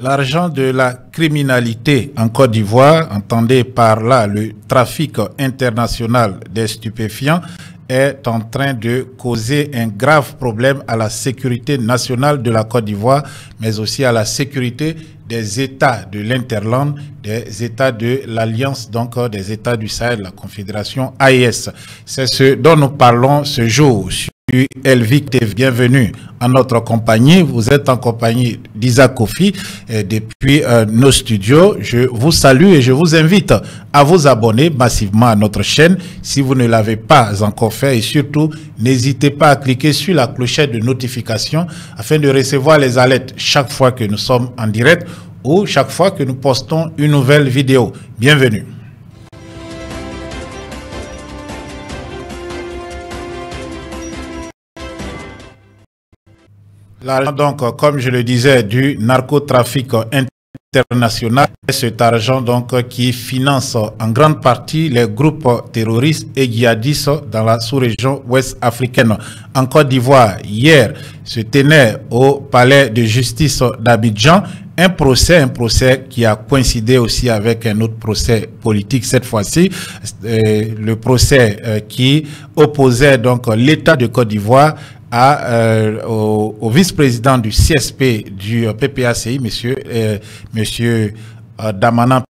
L'argent de la criminalité en Côte d'Ivoire, entendez par là le trafic international des stupéfiants, est en train de causer un grave problème à la sécurité nationale de la Côte d'Ivoire, mais aussi à la sécurité des États de l'Interland, des États de l'Alliance, donc des États du Sahel, la Confédération AES. C'est ce dont nous parlons ce jour. Elvic TV, bienvenue en notre compagnie. Vous êtes en compagnie d'Isaac Kofi depuis nos studios. Je vous salue et je vous invite à vous abonner massivement à notre chaîne si vous ne l'avez pas encore fait, et surtout n'hésitez pas à cliquer sur la clochette de notification afin de recevoir les alertes chaque fois que nous sommes en direct ou chaque fois que nous postons une nouvelle vidéo. Bienvenue. L'argent, donc, comme je le disais, du narcotrafic international, cet argent donc qui finance en grande partie les groupes terroristes et djihadistes dans la sous-région ouest africaine. En Côte d'Ivoire, hier, se tenait au palais de justice d'Abidjan un procès qui a coïncidé aussi avec un autre procès politique cette fois-ci, le procès qui opposait donc l'État de Côte d'Ivoire au vice-président du CSP du PPACI, monsieur Damanan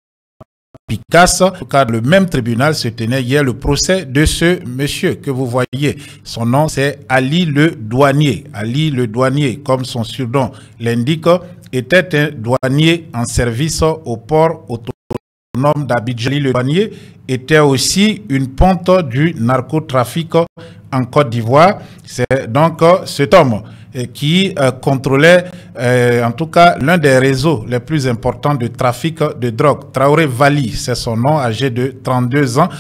Picasse. En tout cas, le même tribunal se tenait hier le procès de ce monsieur que vous voyez. Son nom, c'est Ali le Douanier. Ali le Douanier, comme son surnom l'indique, était un douanier en service au port autonome d'Abidjan. Ali le Douanier était aussi une ponte du narcotrafic en Côte d'Ivoire. C'est donc cet homme qui contrôlait en tout cas l'un des réseaux les plus importants de trafic de drogue. Traoré Vali, c'est son nom, âgé de 32 ans,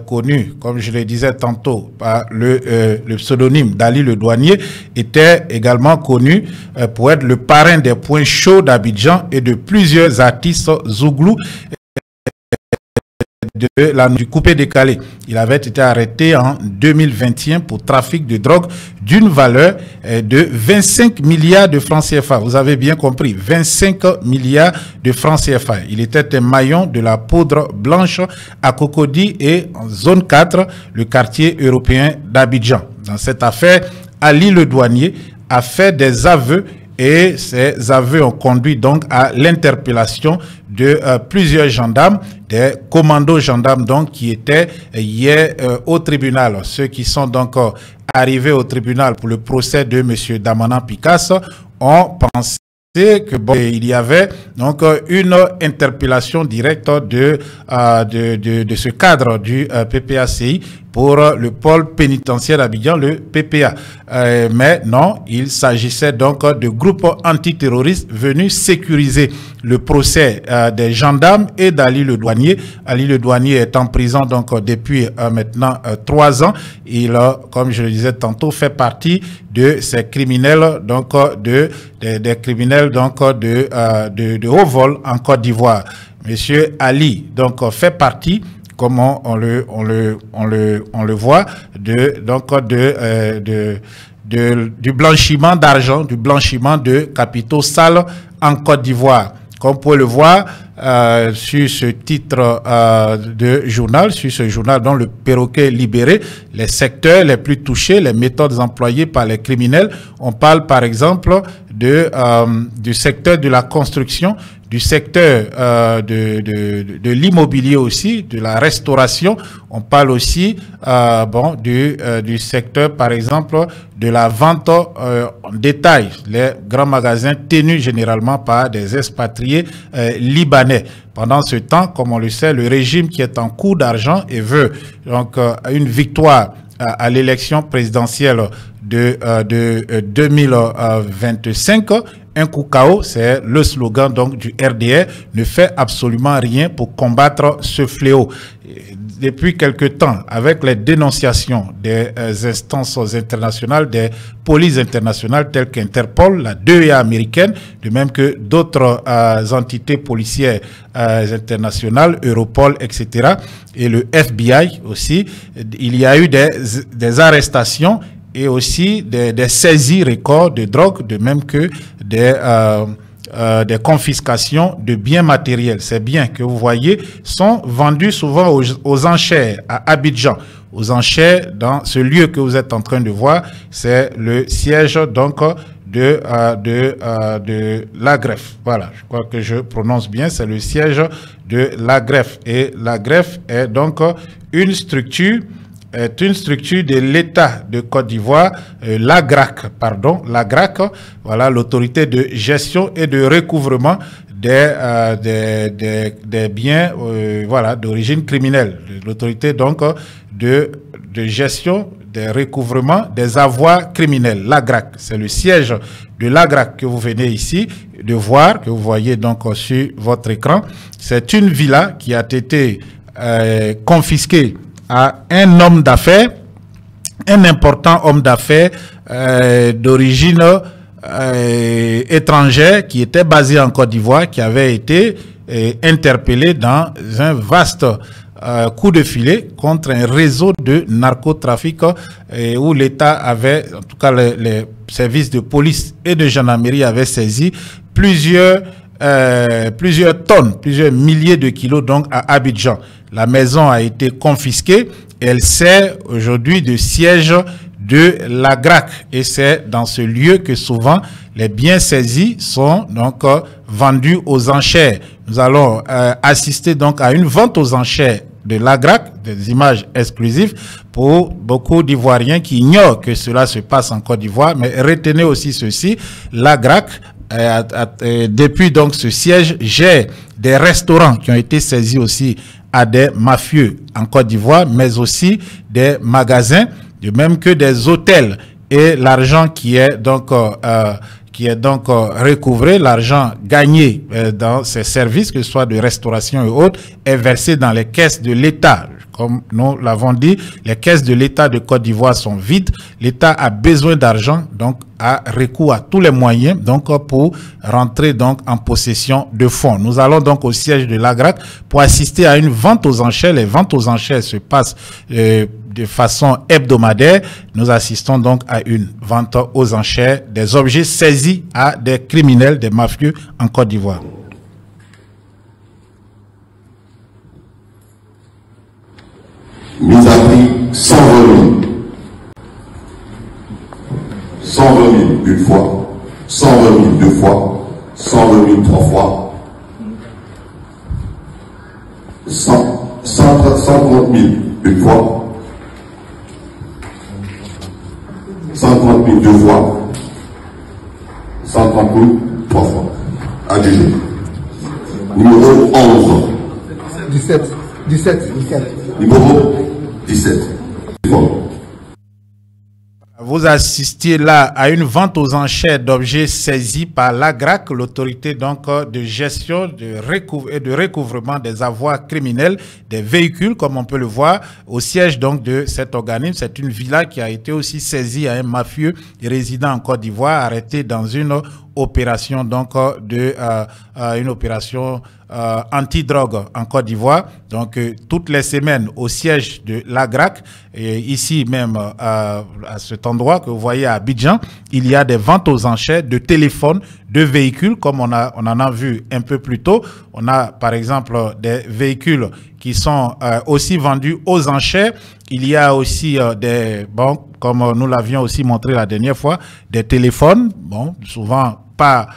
connu, comme je le disais tantôt, par le pseudonyme d'Ali le Douanier, était également connu pour être le parrain des points chauds d'Abidjan et de plusieurs artistes zouglous du coupé-décalé. Il avait été arrêté en 2021 pour trafic de drogue d'une valeur de 25 milliards de francs CFA. Vous avez bien compris, 25 milliards de francs CFA. Il était un maillon de la poudre blanche à Cocody et en zone 4, le quartier européen d'Abidjan. Dans cette affaire, Ali le Douanier a fait des aveux et ces aveux ont conduit donc à l'interpellation de plusieurs gendarmes, des commandos gendarmes donc qui étaient hier au tribunal. Ceux qui sont donc arrivés au tribunal pour le procès de M. Damanan Picasse ont pensé que il y avait donc une interpellation directe de ce cadre du PPACI pour le pôle pénitentiaire d'Abidjan, le PPA. Mais non, il s'agissait donc de groupes antiterroristes venus sécuriser le procès des gendarmes et d'Ali le Douanier. Ali le Douanier est en prison donc depuis maintenant 3 ans. Il, comme je le disais tantôt, fait partie de ces criminels, donc des criminels donc de haut vol en Côte d'Ivoire. Monsieur Ali donc fait partie, comme on le voit, du blanchiment d'argent, du blanchiment de capitaux sales en Côte d'Ivoire. Comme vous pouvez le voir sur ce titre de journal, sur ce journal dont le perroquet libéré, les secteurs les plus touchés, les méthodes employées par les criminels. On parle par exemple du secteur de la construction, du secteur de l'immobilier aussi, de la restauration. On parle aussi du secteur, par exemple, de la vente en détail. Les grands magasins tenus généralement par des expatriés libanais. Pendant ce temps, comme on le sait, le régime qui est en cours d'argent et veut donc une victoire à l'élection présidentielle de 2025, un coup KO, c'est le slogan donc du RDR, ne fait absolument rien pour combattre ce fléau. Depuis quelque temps, avec les dénonciations des instances internationales, des polices internationales telles qu'Interpol, la DEA américaine, de même que d'autres entités policières internationales, Europol, etc., et le FBI aussi, il y a eu des arrestations et aussi des saisies records de drogue, de même que des confiscations de biens matériels. Ces biens que vous voyez sont vendus souvent aux enchères à Abidjan. Aux enchères dans ce lieu que vous êtes en train de voir, c'est le siège donc de l'Agref. Voilà, je crois que je prononce bien, c'est le siège de l'Agref. Et l'Agref est donc une structure de l'État de Côte d'Ivoire, l'AGRAC, voilà, l'autorité de gestion et de recouvrement des biens voilà, d'origine criminelle, l'autorité donc de gestion des recouvrements des avoirs criminels, l'AGRAC. C'est le siège de l'AGRAC que vous venez ici de voir, que vous voyez donc sur votre écran. C'est une villa qui a été confisquée à un homme d'affaires, un important homme d'affaires d'origine étrangère qui était basé en Côte d'Ivoire, qui avait été interpellé dans un vaste coup de filet contre un réseau de narcotrafic où l'État avait, en tout cas les services de police et de gendarmerie avaient saisi plusieurs tonnes, plusieurs milliers de kilos donc à Abidjan. La maison a été confisquée et elle sert aujourd'hui de siège de l'AGRAC. Et c'est dans ce lieu que souvent les biens saisis sont donc vendus aux enchères. Nous allons assister donc à une vente aux enchères de l'AGRAC, des images exclusives pour beaucoup d'Ivoiriens qui ignorent que cela se passe en Côte d'Ivoire. Mais retenez aussi ceci, l'AGRAC, depuis donc ce siège, gère des restaurants qui ont été saisis aussi à des mafieux en Côte d'Ivoire, mais aussi des magasins, de même que des hôtels. Et l'argent qui est donc recouvré, l'argent gagné dans ces services, que ce soit de restauration et autres, est versé dans les caisses de l'État. Comme nous l'avons dit, les caisses de l'État de Côte d'Ivoire sont vides. L'État a besoin d'argent, donc a recours à tous les moyens donc pour rentrer donc en possession de fonds. Nous allons donc au siège de l'AGRAC pour assister à une vente aux enchères. Les ventes aux enchères se passent de façon hebdomadaire. Nous assistons donc à une vente aux enchères des objets saisis à des criminels, des mafieux en Côte d'Ivoire. Mise à prix 120 000. 120 000 une fois, 120 000 deux fois, 120 000 trois fois, 130 000 une fois, 130 000 deux fois, 130 000 trois fois. Adjugé. Numéro 11. 17. Numéro 17. Vous assistiez là à une vente aux enchères d'objets saisis par l'AGRAC, l'autorité donc de gestion et de recouvrement des avoirs criminels, des véhicules, comme on peut le voir, au siège donc de cet organisme. C'est une villa qui a été aussi saisie à un mafieux résident en Côte d'Ivoire, arrêté dans une opération donc une opération anti-drogue en Côte d'Ivoire. Donc toutes les semaines au siège de l'AGRAC, et ici même à cet endroit que vous voyez à Abidjan, il y a des ventes aux enchères de téléphones, de véhicules, comme on en a vu un peu plus tôt. On a par exemple des véhicules qui sont aussi vendus aux enchères. Il y a aussi comme nous l'avions aussi montré la dernière fois, des téléphones, souvent pas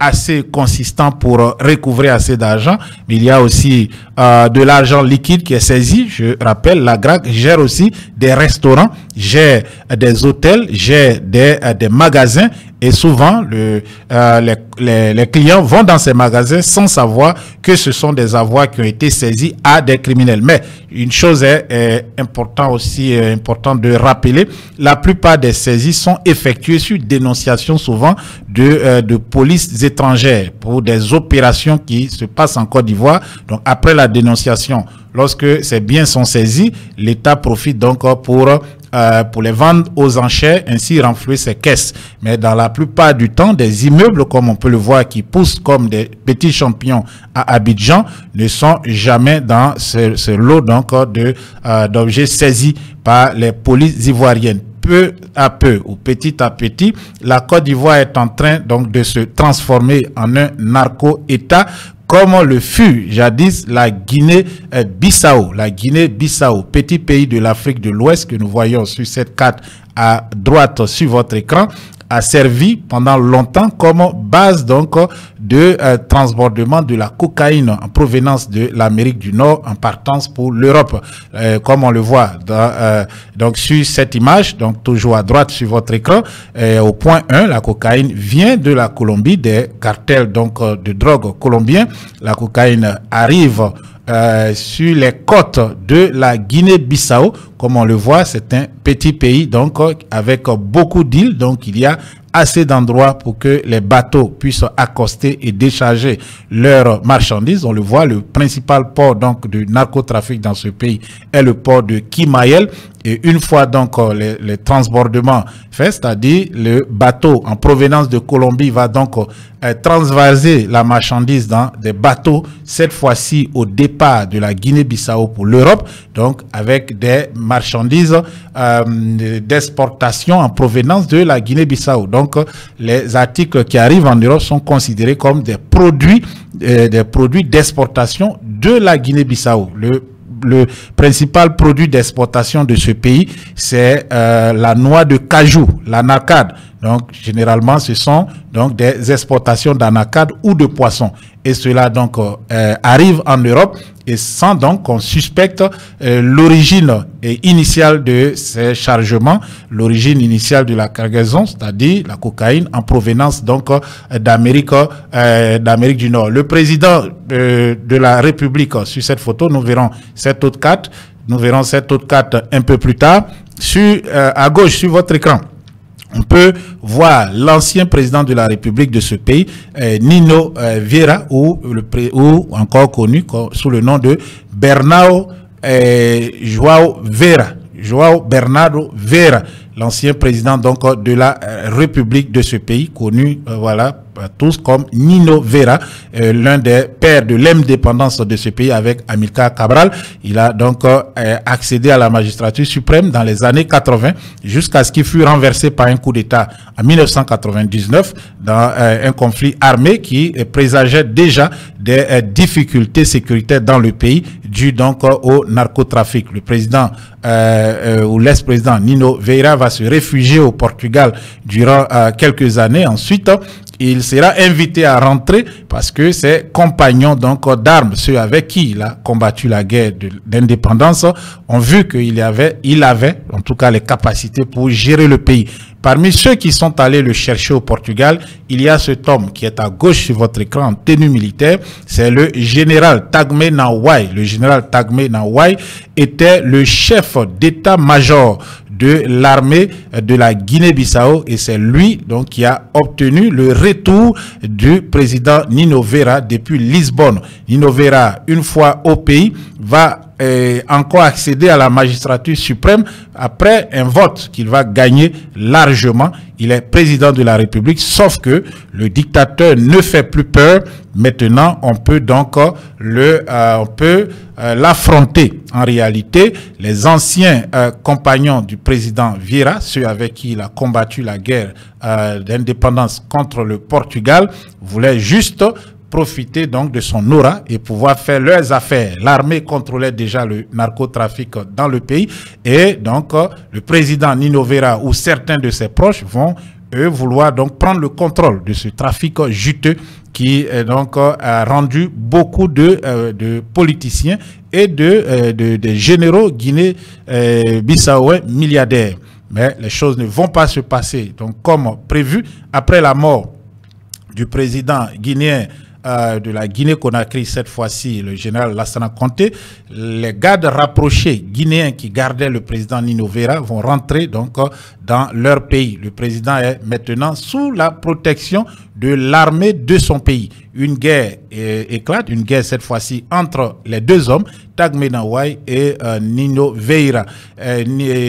assez consistant pour recouvrer assez d'argent, mais il y a aussi de l'argent liquide qui est saisi. Je rappelle, l'AGRAC gère aussi des restaurants, gère des hôtels, gère des magasins, et souvent les clients vont dans ces magasins sans savoir que ce sont des avoirs qui ont été saisis à des criminels. Mais une chose est importante de rappeler, la plupart des saisies sont effectuées sur dénonciation souvent de polices étrangères pour des opérations qui se passent en Côte d'Ivoire. Donc après la dénonciation, lorsque ces biens sont saisis, l'État profite donc pour les vendre aux enchères, ainsi renflouer ses caisses. Mais dans la plupart du temps, des immeubles, comme on peut le voir, qui poussent comme des petits champions à Abidjan, ne sont jamais dans ce lot donc d'objets saisis par les polices ivoiriennes. peu à peu ou petit à petit, la Côte d'Ivoire est en train donc de se transformer en un narco-État, comme le fut jadis la Guinée-Bissau. La Guinée-Bissau, petit pays de l'Afrique de l'Ouest que nous voyons sur cette carte à droite sur votre écran, a servi pendant longtemps comme base donc de transbordement de la cocaïne en provenance de l'Amérique du Nord en partance pour l'Europe, comme on le voit donc sur cette image, donc toujours à droite sur votre écran. Au point 1, la cocaïne vient de la Colombie, des cartels donc de drogue colombiens. La cocaïne arrive sur les côtes de la Guinée-Bissau. Comme on le voit, c'est un petit pays donc avec beaucoup d'îles, donc il y a assez d'endroits pour que les bateaux puissent accoster et décharger leurs marchandises. On le voit, le principal port donc du narcotrafic dans ce pays est le port de Kimayel. Et une fois donc les transbordements faits, c'est-à-dire le bateau en provenance de Colombie va donc transvaser la marchandise dans des bateaux, cette fois-ci au départ de la Guinée-Bissau pour l'Europe, donc avec des marchandises d'exportation en provenance de la Guinée-Bissau. Donc les articles qui arrivent en Europe sont considérés comme des produits d'exportation de la Guinée-Bissau. Le principal produit d'exportation de ce pays, c'est la noix de cajou, l'anacade. Donc, généralement, ce sont donc des exportations d'anacade ou de poissons. Et cela donc arrive en Europe et sans donc qu'on suspecte l'origine initiale de ces chargements, l'origine initiale de la cargaison, c'est-à-dire la cocaïne en provenance donc d'Amérique du Nord. Le président de la République, sur cette photo, nous verrons cette autre carte. Nous verrons cette autre carte un peu plus tard. À gauche, sur votre écran, on peut voir l'ancien président de la République de ce pays, Nino Vieira, ou encore connu sous le nom de Bernardo João Vieira. João Bernardo Vieira, l'ancien président donc de la République de ce pays, connu voilà tous comme Nino Vieira, l'un des pères de l'indépendance de ce pays avec Amilcar Cabral. Il a donc accédé à la magistrature suprême dans les années 80 jusqu'à ce qu'il fût renversé par un coup d'État en 1999 dans un conflit armé qui présageait déjà des difficultés sécuritaires dans le pays dû donc au narcotrafic. Le président ou l'ex-président Nino Vieira va se réfugier au Portugal durant quelques années. Ensuite, il sera invité à rentrer parce que ses compagnons donc d'armes, ceux avec qui il a combattu la guerre d'indépendance, ont vu qu'il avait en tout cas les capacités pour gérer le pays. Parmi ceux qui sont allés le chercher au Portugal, il y a cet homme qui est à gauche sur votre écran en tenue militaire, c'est le général Tagme Nawai. Le général Tagme Nawai était le chef d'état-major de l'armée de la Guinée-Bissau et c'est lui donc qui a obtenu le retour du président Nino Vieira depuis Lisbonne. Nino Vieira, une fois au pays, va encore accéder à la magistrature suprême après un vote qu'il va gagner largement. Il est président de la République, sauf que le dictateur ne fait plus peur. Maintenant, on peut donc l'affronter. En réalité, les anciens compagnons du président Vieira, ceux avec qui il a combattu la guerre d'indépendance contre le Portugal, voulaient juste profiter donc de son aura et pouvoir faire leurs affaires. L'armée contrôlait déjà le narcotrafic dans le pays et donc le président Nino Vieira ou certains de ses proches vont eux vouloir donc prendre le contrôle de ce trafic juteux qui donc a rendu beaucoup de politiciens et de généraux guinéens-bissauais milliardaires. Mais les choses ne vont pas se passer donc comme prévu. Après la mort du président guinéen de la Guinée-Conakry, cette fois-ci le général Lassana Conté, les gardes rapprochés guinéens qui gardaient le président Nino Vieira vont rentrer donc dans leur pays. Le président est maintenant sous la protection de l'armée de son pays. Une guerre éclate, une guerre cette fois-ci entre les deux hommes, Tagmenawai et Nino Veira.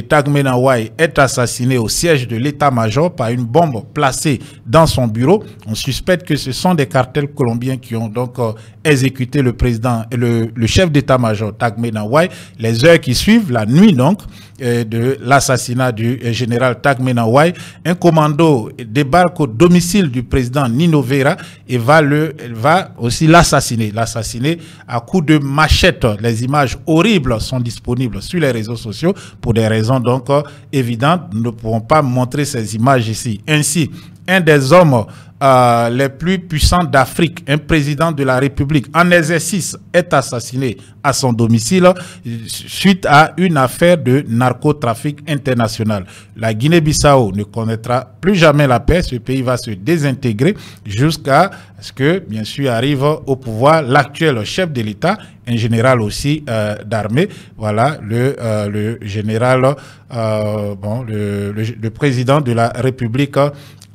Tagmenawai est assassiné au siège de l'état-major par une bombe placée dans son bureau. On suspecte que ce sont des cartels colombiens qui ont donc exécuté le président, le chef d'état-major Tagmenawai. Les heures qui suivent, la nuit donc, de l'assassinat du général Tagmenawai, un commando débarque au domicile du président Nino Veira et va aussi l'assassiner à coups de machette. Les images horribles sont disponibles sur les réseaux sociaux pour des raisons donc évidentes. Nous ne pourrons pas montrer ces images ici. Ainsi, un des hommes les plus puissants d'Afrique, un président de la République en exercice, est assassiné à son domicile suite à une affaire de narcotrafic international. La Guinée-Bissau ne connaîtra plus jamais la paix. Ce pays va se désintégrer jusqu'à ce que, bien sûr, arrive au pouvoir l'actuel chef de l'État, un général aussi d'armée. Voilà, le général, le président de la République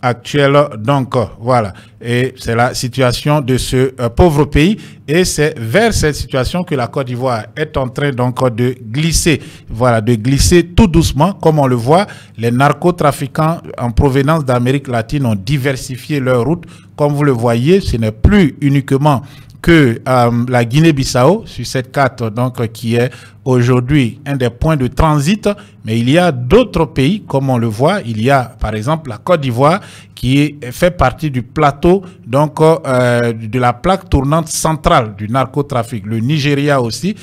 actuelle. Donc voilà, et c'est la situation de ce pauvre pays, et c'est vers cette situation que la Côte d'Ivoire est en train donc de glisser. Voilà, de glisser tout doucement. Comme on le voit, les narcotrafiquants en provenance d'Amérique latine ont diversifié leurs routes. Comme vous le voyez, ce n'est plus uniquement que la Guinée-Bissau sur cette carte donc qui est aujourd'hui un des points de transit, mais il y a d'autres pays comme on le voit. Il y a par exemple la Côte d'Ivoire qui fait partie du plateau donc de la plaque tournante centrale du narcotrafic. Le Nigeria aussi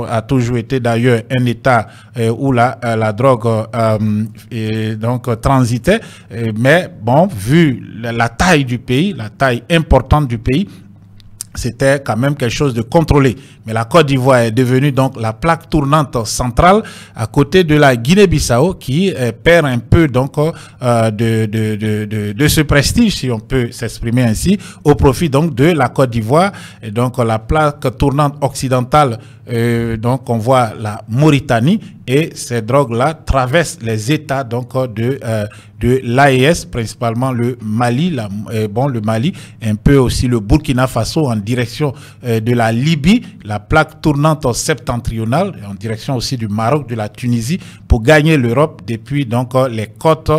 a toujours été d'ailleurs un État où la drogue donc transitait, mais bon, vu la taille du pays, la taille importante du pays, c'était quand même quelque chose de contrôlé. Mais la Côte d'Ivoire est devenue donc la plaque tournante centrale à côté de la Guinée-Bissau qui perd un peu donc de ce prestige, si on peut s'exprimer ainsi, au profit donc de la Côte d'Ivoire. Et donc la plaque tournante occidentale, donc on voit la Mauritanie, et ces drogues-là traversent les États donc de l'AES, principalement le Mali, le Mali, un peu aussi le Burkina Faso en direction de la Libye, la plaque tournante septentrionale en direction aussi du Maroc, de la Tunisie, pour gagner l'Europe depuis donc les côtes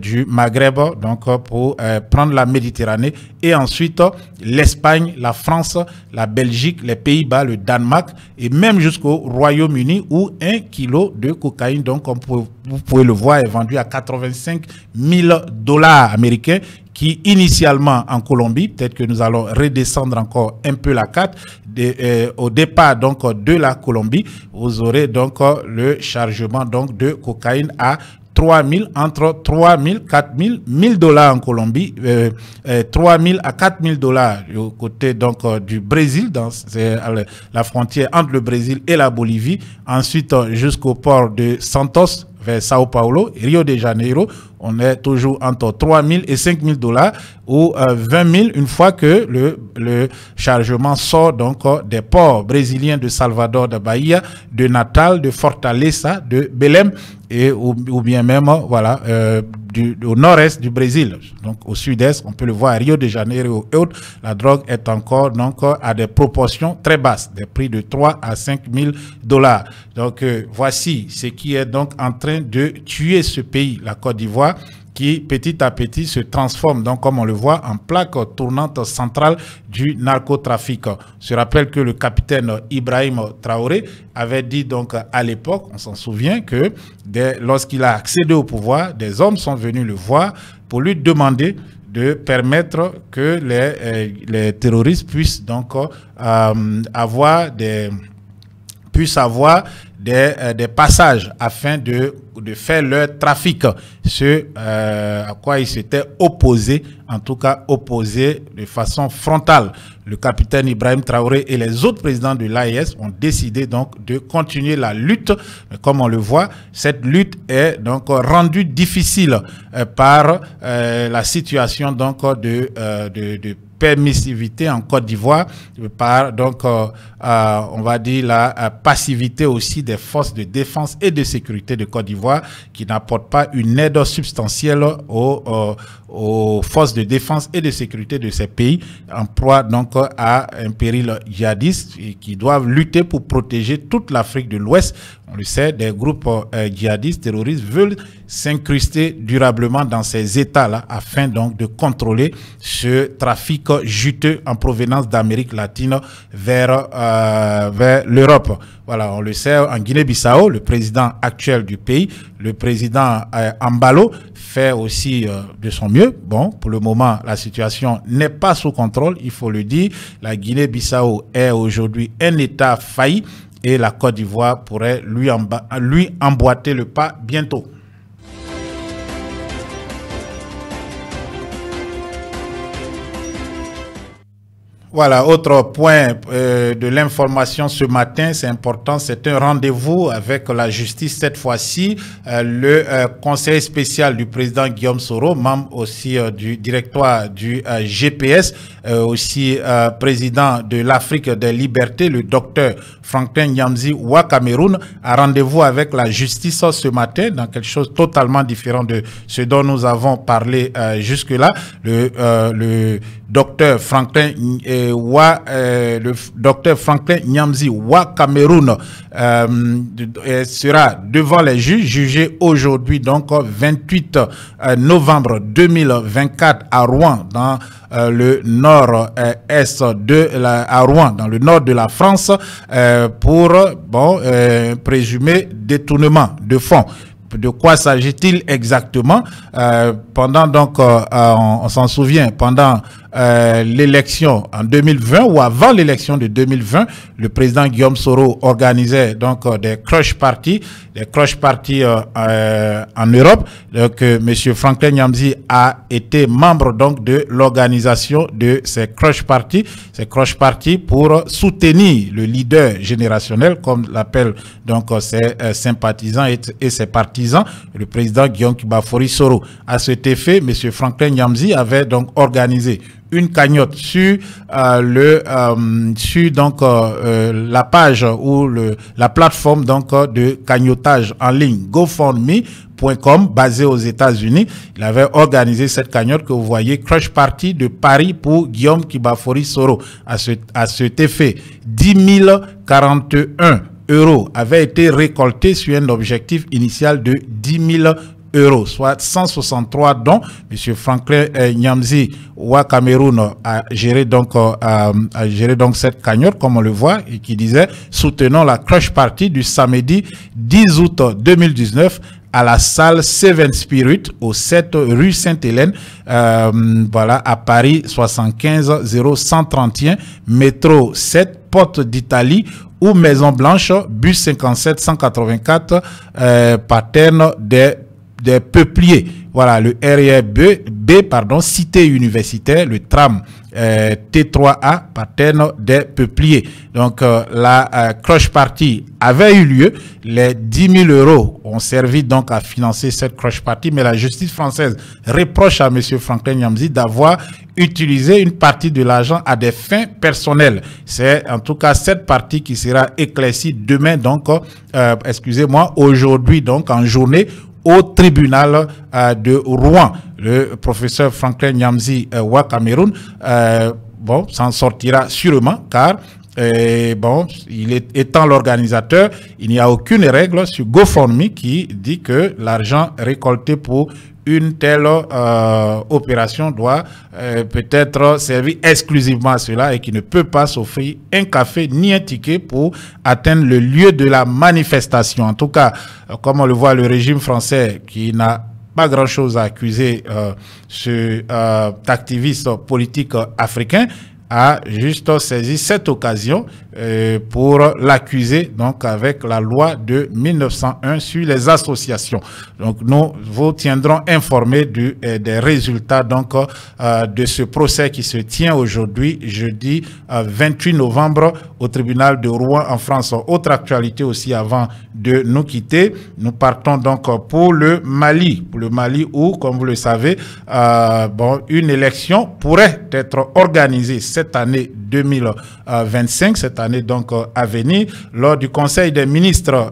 du Maghreb, donc pour prendre la Méditerranée, et ensuite l'Espagne, la France, la Belgique, les Pays-Bas, le Danemark, et même jusqu'au Royaume-Uni où 1 kilo de cocaïne, donc vous pouvez le voir, est vendu à 85 000 $ américains, qui initialement en Colombie, peut-être que nous allons redescendre encore un peu la carte, au départ donc de la Colombie, vous aurez donc le chargement donc de cocaïne à entre 3 000, 4 000, 1 000 $ en Colombie, 3 000 à 4 000 $ au côté donc du Brésil, dans la frontière entre le Brésil et la Bolivie, ensuite jusqu'au port de Santos, vers Sao Paulo, Rio de Janeiro, on est toujours entre 3 000 et 5 000 $ ou 20 000 une fois que le chargement sort donc des ports brésiliens de Salvador da Bahia, de Natal, de Fortaleza, de Belém, et ou bien même voilà au nord-est du Brésil. Donc au sud-est, on peut le voir à Rio de Janeiro et autres, la drogue est encore donc à des proportions très basses, des prix de 3 à 5 000 $. Donc voici ce qui est donc en train de tuer ce pays, la Côte d'Ivoire, qui petit à petit se transforme, donc comme on le voit, en plaque tournante centrale du narcotrafic. Je rappelle que le capitaine Ibrahim Traoré avait dit donc à l'époque, on s'en souvient, que lorsqu'il a accédé au pouvoir, des hommes sont venus le voir pour lui demander de permettre que les terroristes puissent donc avoir des passages afin de faire leur trafic, ce à quoi ils s'étaient opposés, en tout cas opposés de façon frontale. Le capitaine Ibrahim Traoré et les autres présidents de l'AES ont décidé donc de continuer la lutte. Mais comme on le voit, cette lutte est donc rendue difficile par la situation donc de permissivité en Côte d'Ivoire, par donc on va dire la passivité aussi des forces de défense et de sécurité de Côte d'Ivoire qui n'apportent pas une aide substantielle aux forces de défense et de sécurité de ces pays en proie donc à un péril djihadiste et qui doivent lutter pour protéger toute l'Afrique de l'Ouest. On le sait, des groupes djihadistes terroristes veulent s'incruster durablement dans ces États-là afin donc de contrôler ce trafic juteux en provenance d'Amérique latine vers l'Europe. Voilà, on le sait, en Guinée-Bissau, le président actuel du pays, le président Ambalo, fait aussi de son mieux. Bon, pour le moment, la situation n'est pas sous contrôle, il faut le dire. La Guinée-Bissau est aujourd'hui un État failli et la Côte d'Ivoire pourrait lui emboîter le pas bientôt. Voilà, autre point de l'information ce matin, c'est important, c'est un rendez-vous avec la justice cette fois-ci. Le conseiller spécial du président Guillaume Soro, membre aussi du directoire du GPS, aussi président de l'Afrique des libertés, le docteur Franklin Nyamzi Wa Cameroun, a rendez-vous avec la justice ce matin dans quelque chose totalement différent de ce dont nous avons parlé jusque-là. Le docteur Franklin Nyamzi Wa Cameroun sera devant les juges, jugé aujourd'hui donc 28 novembre 2024 à Rouen, dans le nord-est à Rouen, dans le nord de la France, pour présumé détournement de fonds. De quoi s'agit-il exactement? Pendant donc, on s'en souvient, pendant l'élection en 2020 ou avant l'élection de 2020, le président Guillaume Soro organisait donc des crush parties en Europe. Donc, monsieur Franklin Nyamzi a été membre donc de l'organisation de ces crush parties pour soutenir le leader générationnel, comme l'appellent donc ses sympathisants et ses partisans, le président Guillaume Kibafori Soro. À cet effet, monsieur Franklin Nyamzi avait donc organisé une cagnotte sur la page ou la plateforme donc de cagnotage en ligne GoFundMe.com basée aux États-Unis. Il avait organisé cette cagnotte que vous voyez, Crush Party de Paris pour Guillaume Kibafori Soro. À cet effet, 10 041 € avaient été récoltés sur un objectif initial de 10 000 €, soit 163 dons. Monsieur Franklin Nyamzi Wa Cameroun a géré donc cette cagnotte, comme on le voit, et qui disait soutenons la crush party du samedi 10 août 2019 à la salle Seven Spirit au 7 rue Sainte-Hélène, voilà, à Paris 75 0131, métro 7, Porte d'Italie ou Maison Blanche, bus 57 184, Paterne des Peupliers. Voilà, le RER B, cité universitaire, le tram T3A, Paterne des Peupliers. Donc, la crush party avait eu lieu. Les 10 000 € ont servi donc à financer cette crush party, mais la justice française reproche à M. Franklin Nyamzi d'avoir utilisé une partie de l'argent à des fins personnelles. C'est en tout cas cette partie qui sera éclaircie demain, donc, aujourd'hui, donc, en journée, au tribunal de Rouen. Le professeur Franklin Nyamzi Wa Cameroun s'en sortira sûrement, car étant l'organisateur, il n'y a aucune règle sur GoFundMe qui dit que l'argent récolté pour une telle opération doit peut-être servir exclusivement à cela et qui ne peut pas s'offrir un café ni un ticket pour atteindre le lieu de la manifestation. En tout cas, comme on le voit, le régime français qui n'a pas grand-chose à accuser ce activiste politique africain a juste saisi cette occasion pour l'accuser donc avec la loi de 1901 sur les associations. Donc nous vous tiendrons informés des résultats donc de ce procès qui se tient aujourd'hui, jeudi 28 novembre, au tribunal de Rouen en France. Autre actualité aussi avant de nous quitter, nous partons donc pour le Mali. Pour le Mali où, comme vous le savez, une élection pourrait être organisée cette année 2025, cette année donc à venir, lors du Conseil des ministres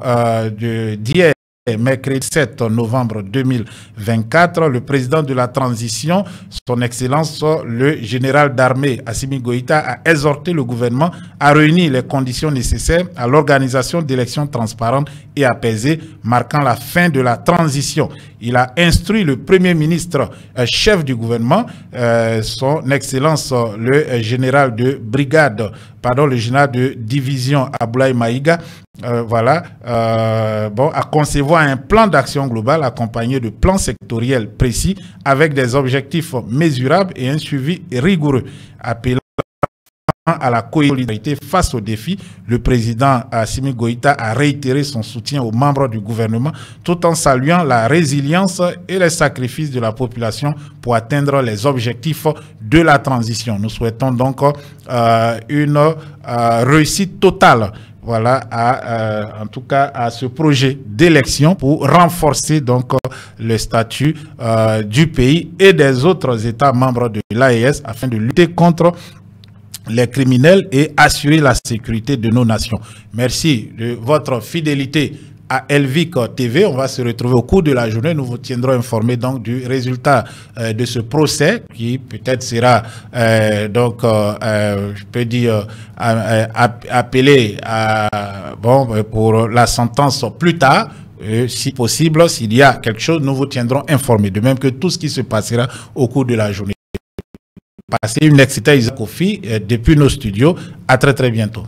d'hier. Mercredi 7 novembre 2024, le président de la transition, son Excellence le général d'armée Assimi Goïta, a exhorté le gouvernement à réunir les conditions nécessaires à l'organisation d'élections transparentes et apaisées, marquant la fin de la transition. Il a instruit le Premier ministre, chef du gouvernement, son Excellence le général de brigade, le général de division Aboulaye Maïga, à concevoir un plan d'action global accompagné de plans sectoriels précis avec des objectifs mesurables et un suivi rigoureux. Appelant à la cohésion face aux défis, le président Assimi Goïta a réitéré son soutien aux membres du gouvernement tout en saluant la résilience et les sacrifices de la population pour atteindre les objectifs de la transition. Nous souhaitons donc une réussite totale. En tout cas à ce projet d'élection pour renforcer donc le statut du pays et des autres États membres de l'AES afin de lutter contre les criminels et assurer la sécurité de nos nations. Merci de votre fidélité à Elvic TV. On va se retrouver au cours de la journée. Nous vous tiendrons informés donc du résultat de ce procès qui peut-être sera je peux dire appelé pour la sentence plus tard. Si possible, s'il y a quelque chose, nous vous tiendrons informés. De même que tout ce qui se passera au cours de la journée. Passez une excitante Isaac Kofi depuis nos studios. À très bientôt.